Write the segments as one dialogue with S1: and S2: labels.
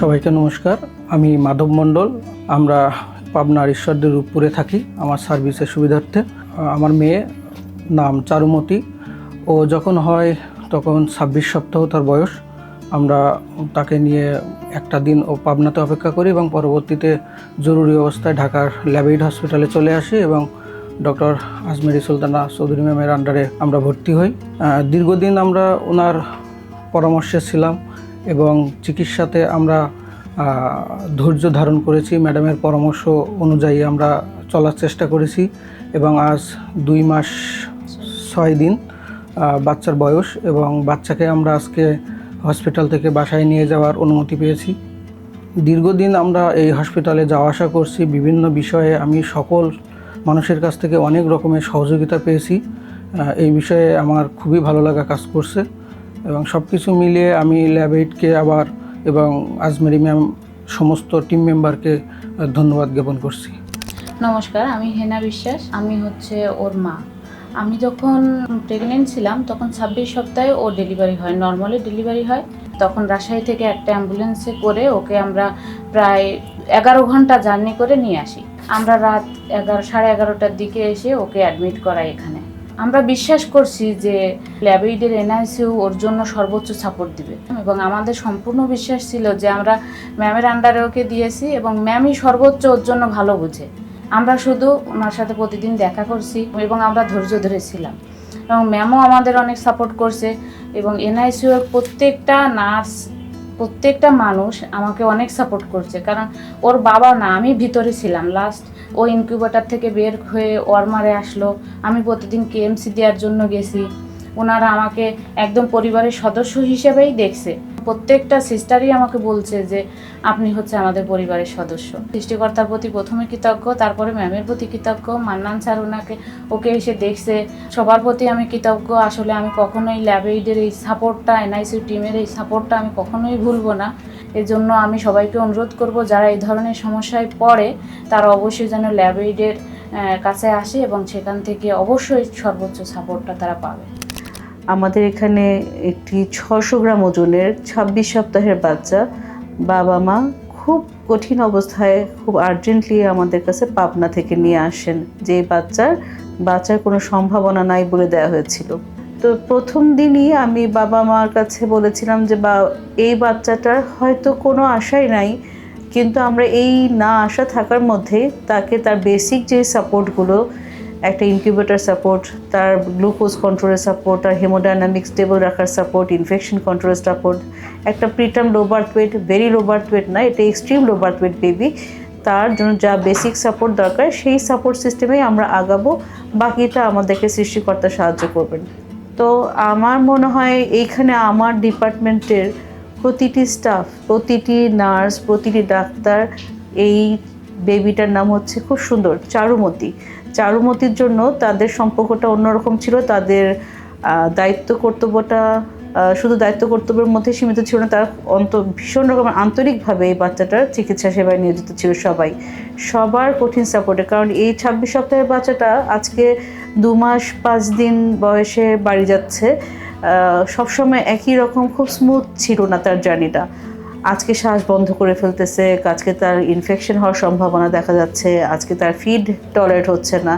S1: সবাইকে নমস্কার। আমি মাধব মণ্ডল। আমরা পাবনার ঈশ্বরদীর রূপপুরে থাকি আমার সার্ভিসের সুবিধার্থে। আমার মেয়ে নাম চারুমতি। ও যখন হয় তখন 26 সপ্তাহ তার বয়স। আমরা তাকে নিয়ে একটা দিন ও পাবনাতে অপেক্ষা করি এবং পরবর্তীতে জরুরি অবস্থায় ঢাকার ল্যাবেইড হসপিটালে চলে আসি এবং ডক্টর আজমেরি সুলতানা চৌধুরী ম্যামের আন্ডারে আমরা ভর্তি হই। দীর্ঘদিন আমরা ওনার পরামর্শে ছিলাম এবং চিকিৎসাতে আমরা ধৈর্য ধারণ করেছি। ম্যাডামের পরামর্শ অনুযায়ী আমরা চলার চেষ্টা করেছি এবং আজ 2 মাস 6 দিন বাচ্চার বয়স এবং বাচ্চাকে আমরা আজকে হসপিটাল থেকে বাসায় নিয়ে যাওয়ার অনুমতি পেয়েছি। দীর্ঘদিন আমরা এই হসপিটালে যাওয়া আসা করছি। বিভিন্ন বিষয়ে আমি সকল মানুষের কাছ থেকে অনেক রকমের সহযোগিতা পেয়েছি। এই বিষয়ে আমার খুবই ভালো লাগা কাজ করছে এবং সব কিছু মিলিয়ে আমি ল্যাবেইডকে আবার এবং আজমেরি ম্যাম সমস্ত টিম মেম্বারকে ধন্যবাদ জ্ঞাপন করছি।
S2: নমস্কার, আমি হেনা বিশ্বাস। আমি হচ্ছে ওর মা। আমি যখন প্রেগনেন্ট ছিলাম তখন 26 সপ্তাহে ওর ডেলিভারি হয়, নর্মালি ডেলিভারি হয়। তখন রাজশাহী থেকে একটা অ্যাম্বুলেন্সে করে ওকে আমরা প্রায় 11 ঘন্টা জার্নি করে নিয়ে আসি। আমরা রাত 11-11:30টার দিকে এসে ওকে অ্যাডমিট করাই এখানে। আমরা বিশ্বাস করছি যে ল্যাবেইডের এনআইসিইউ ওর জন্য সর্বোচ্চ সাপোর্ট দিবে এবং আমাদের সম্পূর্ণ বিশ্বাস ছিল যে আমরা ম্যামের আন্ডারে ওকে দিয়েছি এবং ম্যামই সর্বোচ্চ ওর জন্য ভালো বুঝে। আমরা শুধু ওনার সাথে প্রতিদিন দেখা করছি এবং আমরা ধৈর্য ধরেছিলাম এবং ম্যামও আমাদের অনেক সাপোর্ট করছে এবং এনআইসিইউর প্রত্যেকটা নার্স, প্রত্যেকটা মানুষ আমাকে অনেক সাপোর্ট করছে। কারণ ওর বাবা না, আমি ভিতরে ছিলাম। লাস্ট ও ইনকিউবেটর থেকে বের হয়ে ওয়ার্মারে আসলো। আমি প্রতিদিন কেএমসি দেওয়ার জন্য গেছি। ওনারা আমাকে একদম পরিবারের সদস্য হিসেবেই দেখছে। প্রত্যেকটা সিস্টারই আমাকে বলছে যে আপনি হচ্ছে আমাদের পরিবারের সদস্য। সৃষ্টিকর্তার প্রতি প্রথমে কৃতজ্ঞ, তারপরে ম্যামের প্রতি কৃতজ্ঞ। মান্নান স্যার ওকে এসে দেখছে, সবার প্রতি আমি কৃতজ্ঞ। আসলে আমি কখনোই ল্যাবেইডের এই সাপোর্টটা, এনআইসিইউ টিমের এই সাপোর্টটা আমি কখনোই ভুলবো না। এর জন্য আমি সবাইকে অনুরোধ করব, যারা এই ধরনের সমস্যায় পড়ে তারা অবশ্যই যেন ল্যাবেইডের কাছে আসে এবং সেখান থেকে অবশ্যই সর্বোচ্চ সাপোর্টটা তারা পাবে।
S3: আমাদের এখানে একটি 600 গ্রাম ওজনের 26 সপ্তাহের বাচ্চা, বাবা মা খুব কঠিন অবস্থায় খুব আর্জেন্টলি আমাদের কাছে পাবনা থেকে নিয়ে আসেন, যে বাচ্চার কোনো সম্ভাবনা নাই বলে দেওয়া হয়েছিল। তো প্রথম দিনই আমি বাবা মার কাছে বলেছিলাম যে এই বাচ্চাটার হয়তো কোনো আশাই নাই, কিন্তু আমরা এই না আশা থাকার মধ্যে তাকে তার বেসিক যে সাপোর্টগুলো, একটা ইনকিউবেটর সাপোর্ট, তার গ্লুকোজ কন্ট্রোলের সাপোর্ট, তার হেমোডাইনামিক স্টেবল রাখার সাপোর্ট, ইনফেকশন কন্ট্রোলের সাপোর্ট, একটা preterm low birth weight, very low birth weight না, এটা extreme low birth weight baby, তার জন্য যা বেসিক সাপোর্ট দরকার সেই সাপোর্ট সিস্টেমেই আমরা আগাবো। বাকিটা আমাদেরকে সৃষ্টিকর্তা সাহায্য করবেন। তো আমার মনে হয় এইখানে আমার ডিপার্টমেন্টের প্রতিটি স্টাফ, প্রতিটি নার্স, প্রতিটি ডাক্তার, এই বেবিটার নাম হচ্ছে খুব সুন্দর চারুমতির জন্য তাদের সম্পর্কটা অন্যরকম ছিল। তাদের দায়িত্ব কর্তব্যটা শুধু দায়িত্ব কর্তব্যের মধ্যে সীমিত ছিল না, তারা ভীষণ রকমের আন্তরিকভাবে এই বাচ্চাটার চিকিৎসা সেবায় নিয়োজিত ছিল সবার কঠিন সাপোর্টে। কারণ এই 26 সপ্তাহের বাচ্চাটা আজকে 2 মাস 5 দিন বয়সে বাড়ি যাচ্ছে। সবসময় একই রকম খুব স্মুথ ছিল না তার জার্নিটা। আজকে শ্বাস বন্ধ করে ফেলতেছে, আজকে তার ইনফেকশন হওয়ার সম্ভাবনা দেখা যাচ্ছে, আজকে তার ফিড টলারেট হচ্ছে না।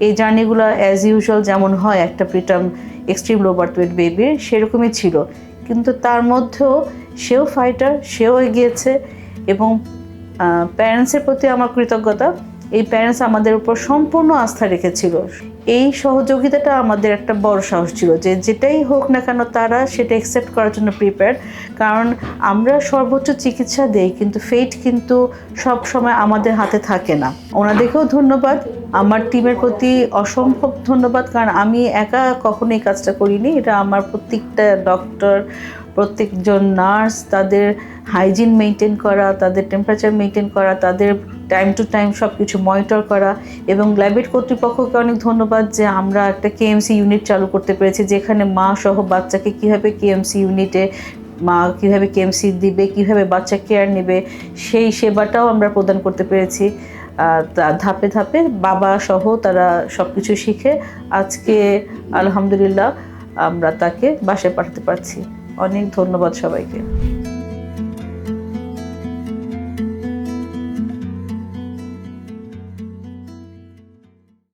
S3: এই জার্নিগুলো অ্যাজ ইউজুয়াল যেমন হয় একটা preterm extreme low birth weight বেবির, সেরকমই ছিল। কিন্তু তার মধ্যেও সেও ফাইটার, সেও এগিয়েছে এবং প্যারেন্টসের প্রতি আমার কৃতজ্ঞতা। এই প্যারেন্টস আমাদের উপর সম্পূর্ণ আস্থা রেখেছিল। এই সহযোগিতাটা আমাদের একটা বড় সাহস ছিল যে যেটাই হোক না কেন তারা সেটা অ্যাকসেপ্ট করার জন্য প্রিপেয়ার্ড। কারণ আমরা সর্বোচ্চ চিকিৎসা দেই, কিন্তু ফেট কিন্তু সব সময় আমাদের হাতে থাকে না। ওনাদেরকেও ধন্যবাদ, আমার টিমের প্রতি অসম্ভব ধন্যবাদ, কারণ আমি একা কখনো এই কাজটা করিনি। এটা আমার প্রত্যেকটা ডক্টর, প্রত্যেকজন নার্স, তাদের হাইজিন মেনটেন করা, তাদের টেম্পারেচার মেনটেন করা, তাদের টাইম টু টাইম সব কিছু মনিটর করা, এবং ল্যাবেইড কর্তৃপক্ষকে অনেক ধন্যবাদ যে আমরা একটা কেএমসি ইউনিট চালু করতে পেরেছি, যেখানে মা সহ বাচ্চাকে কীভাবে কেএমসি ইউনিটে মা কীভাবে কেএমসি দিবে, কীভাবে বাচ্চা কেয়ার নেবে, সেই সেবাটাও আমরা প্রদান করতে পেরেছি। ধাপে ধাপে বাবা সহ তারা সব কিছু শিখে আজকে আলহামদুলিল্লাহ আমরা তাকে বাসায় পাঠাতে পারছি। অনেক ধন্যবাদ সবাইকে।